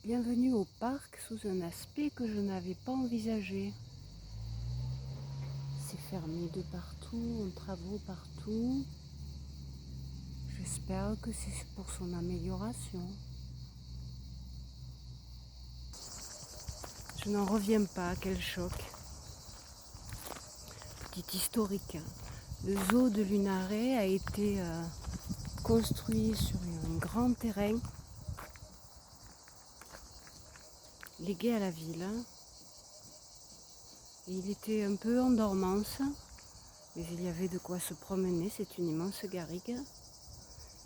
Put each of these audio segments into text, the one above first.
Bienvenue au parc sous un aspect que je n'avais pas envisagé. C'est fermé de partout, en travaux partout. J'espère que c'est pour son amélioration. Je n'en reviens pas, quel choc. Petit historique. Le zoo de Lunaret a été construit sur un grand terrain légué à la ville. Et il était un peu en dormance, mais il y avait de quoi se promener, c'est une immense garrigue.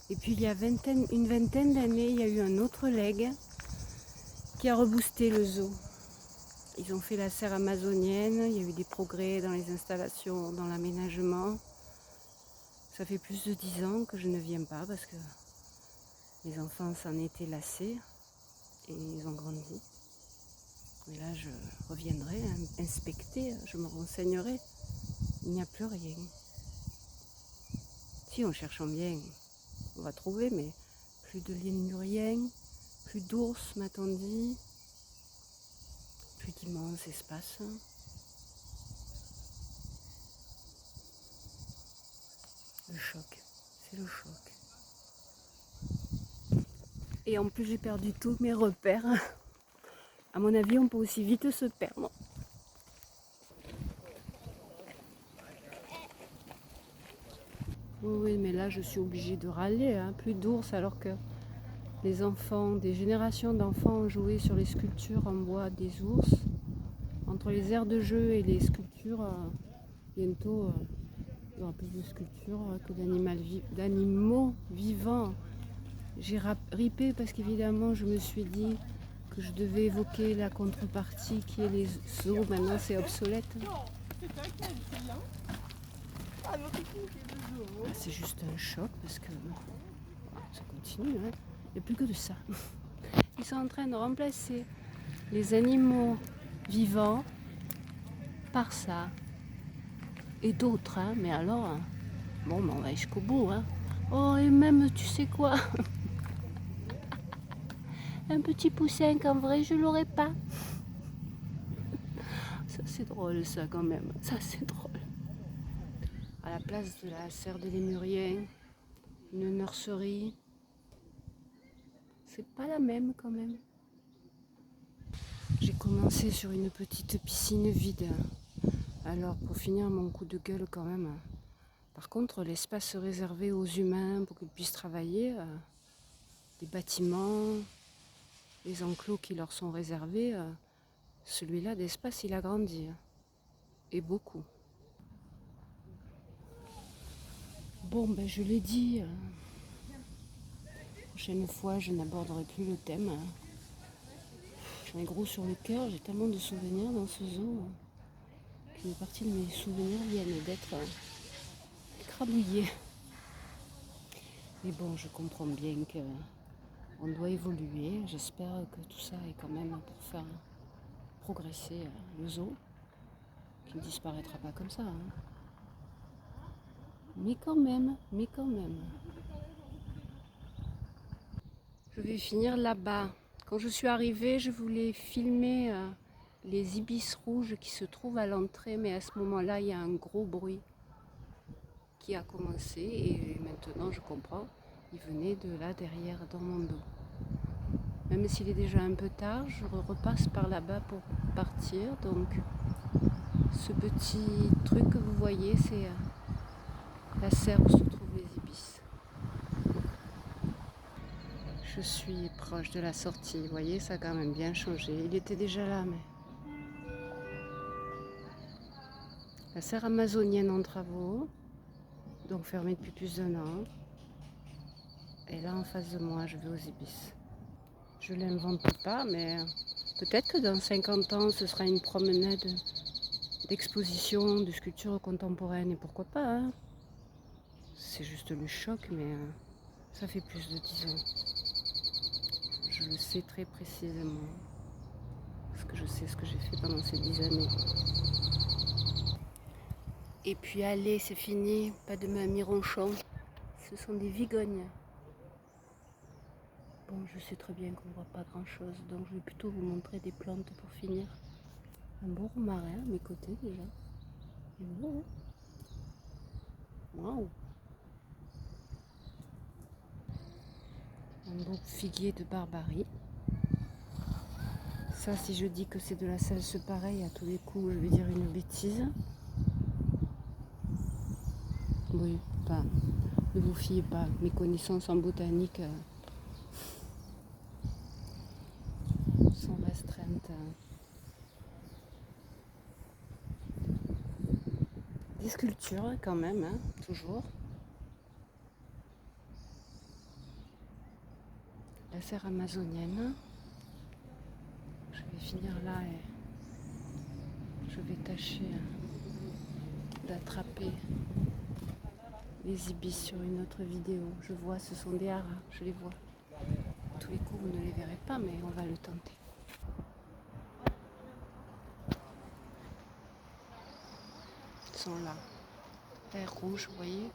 Et puis il y a une vingtaine d'années, il y a eu un autre legs qui a reboosté le zoo. Ils ont fait la serre amazonienne, il y a eu des progrès dans les installations, dans l'aménagement. Ça fait plus de 10 ans que je ne viens pas parce que mes enfants s'en étaient lassés et ils ont grandi. Et là je reviendrai inspecter, je me renseignerai. Il n'y a plus rien. Si en cherchant bien, on va trouver, mais plus de lémuriens, plus d'ours m'a-t-on dit, plus d'immenses espaces. Le choc, c'est le choc. Et en plus j'ai perdu tous mes repères. À mon avis, on peut aussi vite se perdre. Oui, mais là je suis obligée de râler, hein. Plus d'ours alors que les enfants, des générations d'enfants ont joué sur les sculptures en bois des ours. Entre les aires de jeu et les sculptures, bientôt il y aura plus de sculptures que d'animaux vivants. J'ai ripé parce qu'évidemment je me suis dit que je devais évoquer la contrepartie qui est les zoos. Maintenant c'est obsolète. C'est juste un choc parce que ça continue, hein. Il n'y a plus que de ça. Ils sont en train de remplacer les animaux vivants par ça. Et d'autres, hein. Mais alors, hein, bon, on va jusqu'au bout. Hein. Oh, et même, tu sais quoi? Un petit poussin qu'en vrai, je l'aurais pas. Ça, c'est drôle, ça, quand même. Ça, c'est drôle. À la place de la serre des Lémuriens, une nurserie. C'est pas la même, quand même. J'ai commencé sur une petite piscine vide. Alors, pour finir mon coup de gueule, quand même. Par contre, l'espace réservé aux humains pour qu'ils puissent travailler, les bâtiments, les enclos qui leur sont réservés, celui-là d'espace, il a grandi. Et beaucoup. Bon, ben je l'ai dit. Prochaine fois, je n'aborderai plus le thème. J'en ai gros sur le cœur, j'ai tellement de souvenirs dans ce zoo qu'une partie de mes souvenirs viennent d'être écrabouillés. Mais bon, je comprends bien qu'on doit évoluer. J'espère que tout ça est quand même pour faire progresser le zoo, qui ne disparaîtra pas comme ça. Hein. Mais quand même. Je vais finir là-bas. Quand je suis arrivée, je voulais filmer les ibis rouges qui se trouvent à l'entrée, mais à ce moment-là, il y a un gros bruit qui a commencé et maintenant je comprends, il venait de là derrière dans mon dos. Même s'il est déjà un peu tard, je repasse par là-bas pour partir. Donc ce petit truc que vous voyez, c'est la serre où se trouvent les ibis. Je suis proche de la sortie, vous voyez, ça a quand même bien changé. Il était déjà là, mais... La serre amazonienne en travaux, donc fermée depuis plus d'1 an. Et là, en face de moi, je vais aux ibis. Je ne l'invente pas, mais peut-être que dans 50 ans, ce sera une promenade d'exposition, de sculptures contemporaines, et pourquoi pas, hein. C'est juste le choc, mais ça fait plus de 10 ans. Je le sais très précisément, parce que je sais ce que j'ai fait pendant ces 10 années. Et puis allez, c'est fini, pas de mamie ronchon, ce sont des vigognes. Bon, je sais très bien qu'on voit pas grand chose, donc je vais plutôt vous montrer des plantes pour finir. Un beau romarin à mes côtés déjà. Il est beau, hein. Waouh! Un beau figuier de barbarie. Ça, si je dis que c'est de la salse pareille, à tous les coups, je vais dire une bêtise. Oui, pas. Ne vous fiez pas. Mes connaissances en botanique sont restreintes. Des sculptures quand même, hein, toujours. La serre amazonienne. Je vais finir là et je vais tâcher d'attraper les ibis sur une autre vidéo. Je vois, ce sont des haras, je les vois. À tous les coups, vous ne les verrez pas, mais on va le tenter. Ils sont là. Terre rouge, vous voyez.